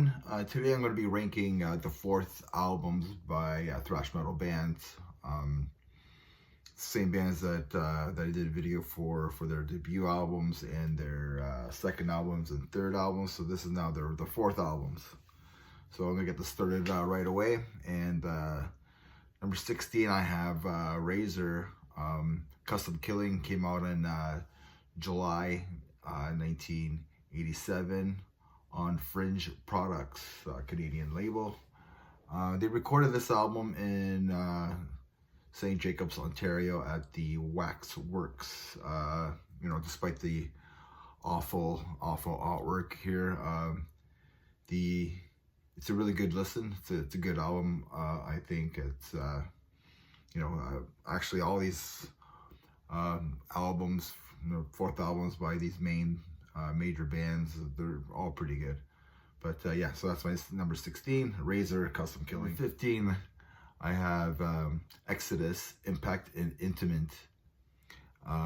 everyone. Today I'm going to be ranking the fourth albums by thrash metal bands. Same bands that I did a video for their debut albums and their second albums and third albums. So this is now the fourth albums. So I'm going to get this started right away. And number 16 I have Razor. Custom Killing came out in July 1987 on Fringe Products, Canadian label. They recorded this album in St. Jacobs, Ontario at the Wax Works. Despite the awful artwork here, it's a really good listen. It's a good album. I think it's actually all these albums, fourth albums by these major bands, they're all pretty good. But yeah, so that's my number 16, Razor, Custom Killing. 15, I have Exodus, Impact and Intimate,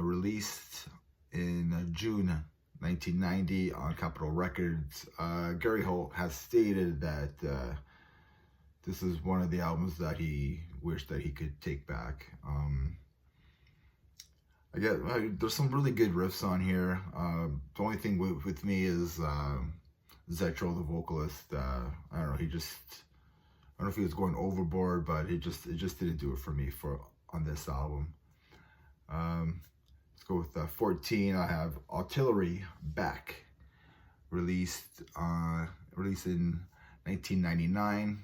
released in June 1990 on Capitol Records. Gary Holt has stated that this is one of the albums that he wished that he could take back. There's some really good riffs on here. The only thing with me is Zetro, the vocalist. I don't know. I don't know if he was going overboard, but it just didn't do it for me on this album. Let's go with 14. I have Artillery, Back, released in 1999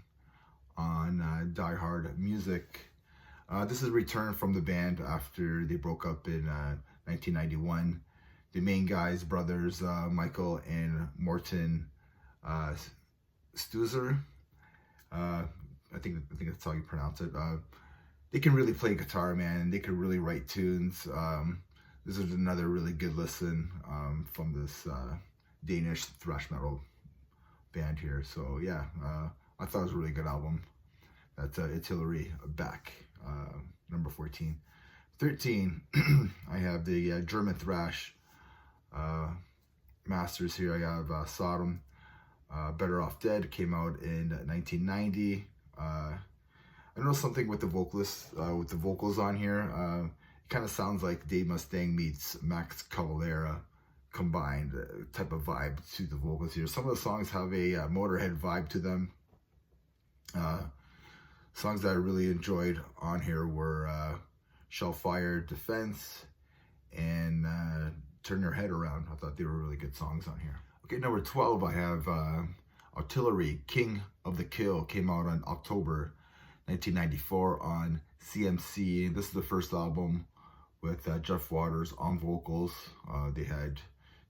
on Die Hard Music. This is a return from the band after they broke up in 1991. The main guys, brothers Michael and Morten Stuzer. I think that's how you pronounce it. They can really play guitar, man. They can really write tunes. This is another really good listen from this Danish thrash metal band here. So yeah, I thought it was a really good album. That's Artillery, Back. Number 14. 13, I have the German thrash masters here. I have Sodom, Better Off Dead, came out in 1990. I noticed something with the vocalists, with the vocals on here. It kind of sounds like Dave Mustaine meets Max Cavalera combined, type of vibe to the vocals here. Some of the songs have a Motorhead vibe to them. Songs that I really enjoyed on here were Shellfire, Defense, and Turn Your Head Around. I thought they were really good songs on here. Okay, number 12, I have Artillery, King of the Kill, came out on October 1994 on CMC. This is the first album with Jeff Waters on vocals. They had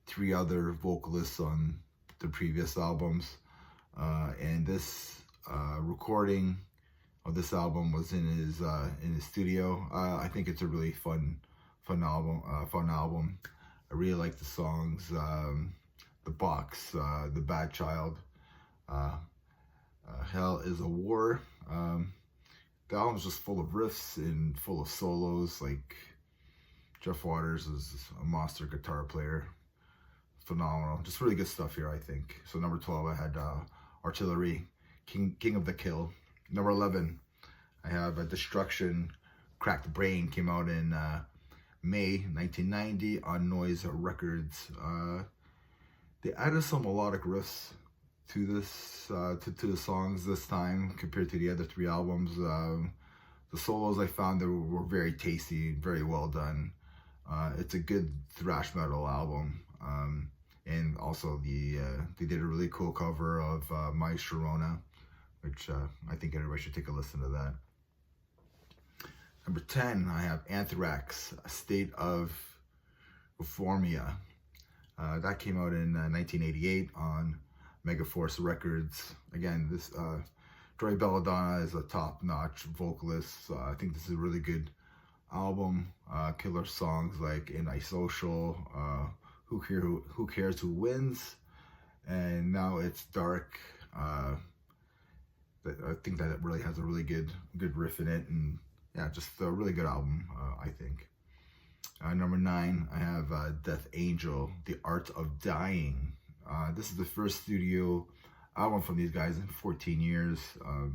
3 other vocalists on the previous albums. And this recording of this album was in his studio. I think it's a really fun album. I really like the songs. The Box, The Bad Child, Hell is a War. The album's just full of riffs and full of solos. Like, Jeff Waters is a monster guitar player. Phenomenal. Just really good stuff here, I think. So number 12, I had Artillery, King of the Kill. Number 11, I have Destruction, Cracked Brain, came out in May 1990 on Noise Records. They added some melodic riffs to this, to the songs this time compared to the other 3 albums. The solos I found that were very tasty, very well done. It's a good thrash metal album. And also they did a really cool cover of My Sharona, which I think everybody should take a listen to that. Number 10, I have Anthrax, State of Euphoria. That came out in 1988 on Megaforce Records. Again, this Joey Belladonna is a top-notch vocalist. I think this is a really good album. Killer songs like Antisocial, Who Cares Who Wins, and Now It's Dark. I think that it really has a really good riff in it, and yeah, just a really good album, I think. Number 9, I have Death Angel, The Art of Dying. This is the first studio album from these guys in 14 years. I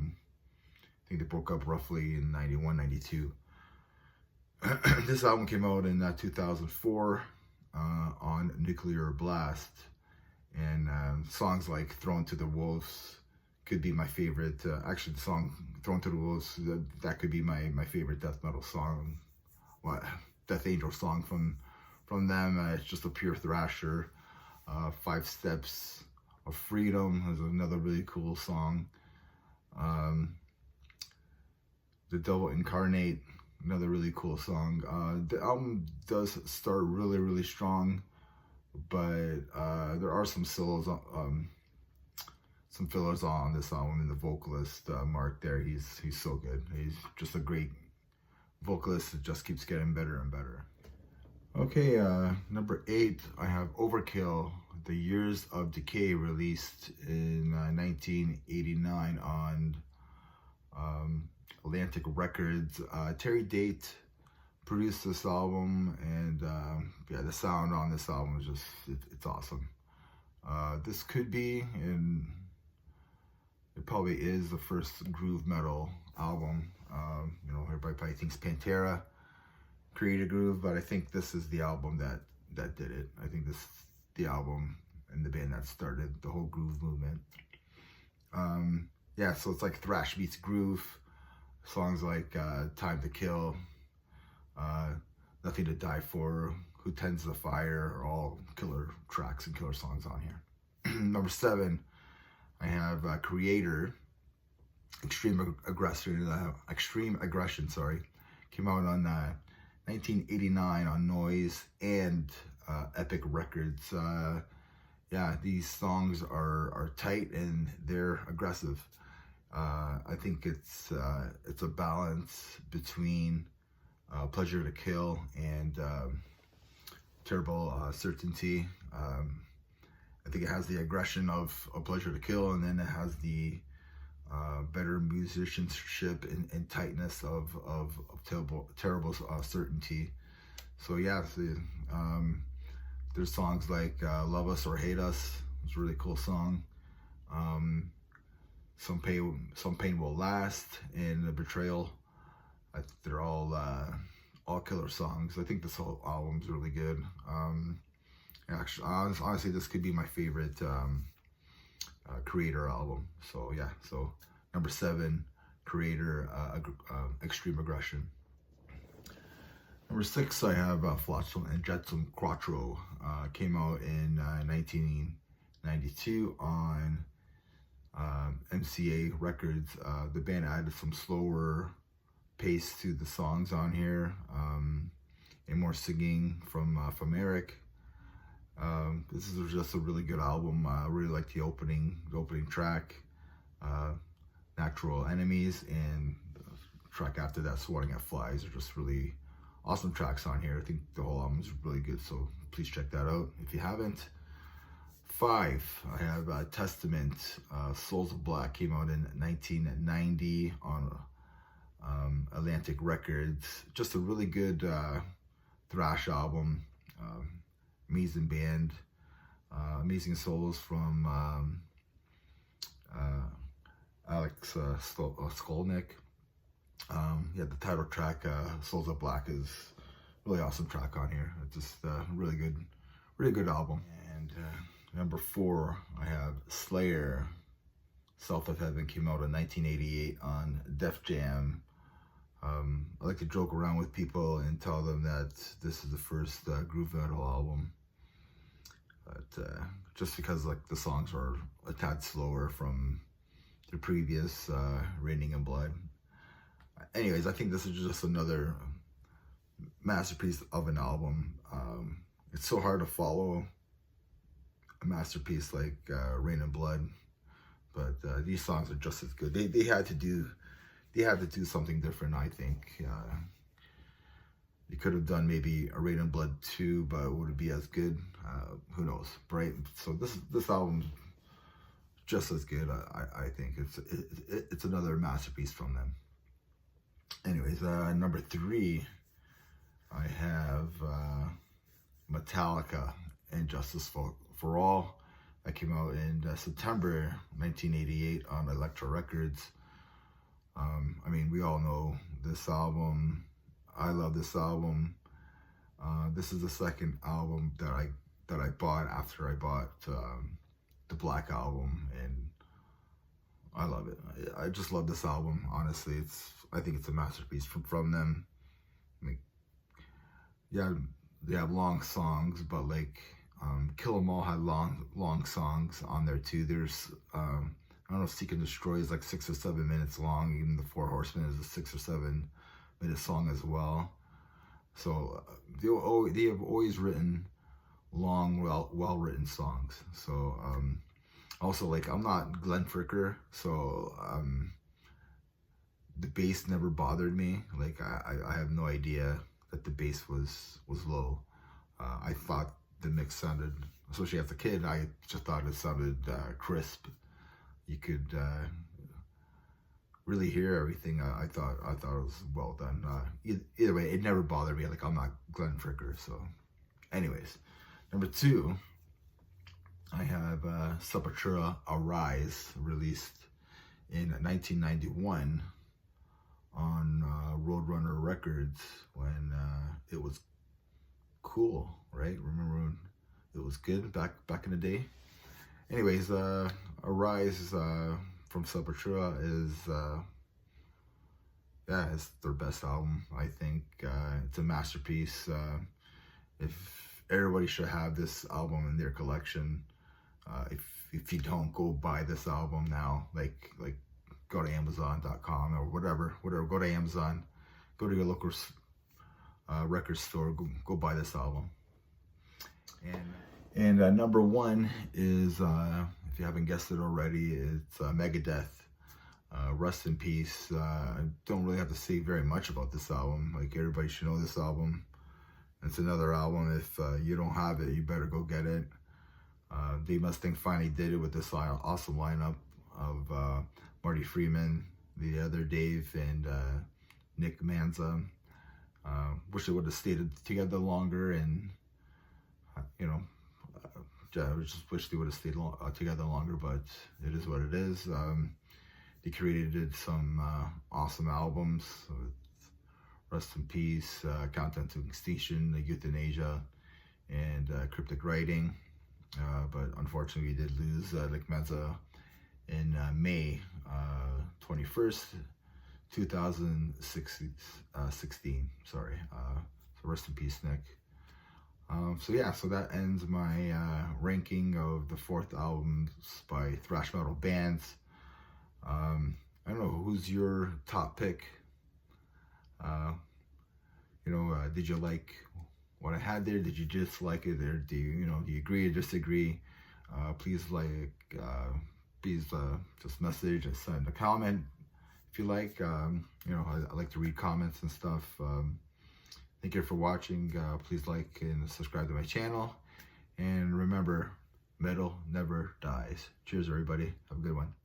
think they broke up roughly in 91, 92. This album came out in 2004 on Nuclear Blast. And songs like Thrown to the Wolves could be my favorite. Actually, the song Thrown to the Wolves, that could be my favorite death metal song. Death Angel song from them. It's just a pure thrasher. 5 Steps of Freedom is another really cool song. The Devil Incarnate, another really cool song. The album does start really, really strong, but there are some solos, some fillers on this album, and the vocalist Mark there, he's so good. He's just a great vocalist that just keeps getting better and better. Okay, number 8, I have Overkill, The Years of Decay, released in 1989 on Atlantic Records. Terry Date produced this album, and yeah, the sound on this album is just, it's awesome. This could be, and it probably is, the first groove metal album. You know, everybody probably thinks Pantera created groove, but I think this is the album that did it. I think this is the album and the band that started the whole groove movement. Yeah, so it's like thrash meets groove. Songs like Time to Kill, Nothing to Die For, Who Tends the Fire are all killer tracks and killer songs on here. Number 7, I have Creator, Extreme Aggression, sorry. Came out on 1989 on Noise and Epic Records. Yeah, these songs are tight and they're aggressive. I think it's a balance between Pleasure to Kill and Terrible Certainty. I think it has the aggression of Pleasure to Kill, and then it has the better musicianship and tightness of Terrible Certainty. So yeah, there's songs like Love Us or Hate Us. It's a really cool song. Some Pain Will Last, and The Betrayal. They're all killer songs. I think this whole album's really good. Actually, honestly, this could be my favorite Creator album. So yeah, so number 7, Creator, Extreme Aggression. Number 6, I have Flotsam and Jetsam Quattro. Came out in 1992 on MCA Records. The band added some slower pace to the songs on here, and more singing from Eric. This is just a really good album. I really like the opening track, Natural Enemies, and the track after that, Swatting at Flies, are just really awesome tracks on here. I think the whole album is really good, so please check that out if you haven't. 5, I have Testament, Souls of Black. Came out in 1990 on Atlantic Records. Just a really good thrash album. Amazing band, amazing solos from Alex Skolnick. Yeah, the title track, Souls of Black, is a really awesome track on here. It's just really good album. And number 4, I have Slayer, South of Heaven. Came out in 1988 on Def Jam. I like to joke around with people and tell them that this is the first groove metal album. But just because like the songs are a tad slower from the previous Raining in Blood. Anyways, I think this is just another masterpiece of an album. It's so hard to follow a masterpiece like Rain and Blood, but these songs are just as good. They had to do something different, I think. You could have done maybe a Rain and Blood 2, but would it be as good? Who knows, right? So this album's just as good. I think it's another masterpiece from them. Anyways, number 3, I have Metallica and Justice for All. that came out in September 1988 on Elektra Records. I mean, we all know this album. I love this album. This is the second album that I bought after I bought the Black Album, and I love it. I just love this album. Honestly, I think it's a masterpiece from them. Like, yeah, they have long songs, but like Kill 'Em All had long songs on there too. There's I don't know, Seek and Destroy is like 6 or 7 minutes long. Even the Four Horsemen is a 6 or 7 minute song as well. So they have always written long, well written songs. So also, like, I'm not Glenn Fricker, so the bass never bothered me. Like, I have no idea that the bass was low. I thought the mix sounded, especially as a kid, I just thought it sounded crisp. You could really hear everything. I thought it was well done. Either way, it never bothered me. Like, I'm not Glenn Fricker. So anyways, number 2, I have Sepultura Arise, released in 1991 on Roadrunner Records, when it was cool, right? Remember when it was good back in the day? Anyways, Arise from Sepultura is it's their best album. I think it's a masterpiece. If everybody should have this album in their collection. If you don't, go buy this album now. Like go to Amazon.com or whatever. Go to Amazon. Go to your local record store. Go buy this album. And number 1 is, if you haven't guessed it already, it's Megadeth. Rest in peace. I don't really have to say very much about this album. Like, everybody should know this album. It's another album. If you don't have it, you better go get it. Dave Mustaine finally did it with this awesome lineup of Marty Friedman, the other Dave, and Nick Manza. Wish they would have stayed together longer, and I just wish they would have stayed together longer, but it is what it is. They created some awesome albums with Rest in Peace, Countdown to Extinction, Euthanasia, and Cryptic Writing. But unfortunately, we did lose Nick Manza in May 21st, 2016. Sorry. So rest in peace, Nick. So yeah, so that ends my ranking of the 4th albums by thrash metal bands. I don't know, who's your top pick? Did you like what I had there? Did you dislike it? Or do you agree or disagree? Please just message and send a comment if you like. I like to read comments and stuff. Thank you for watching. Please like and subscribe to my channel. And remember, metal never dies. Cheers, everybody. Have a good one.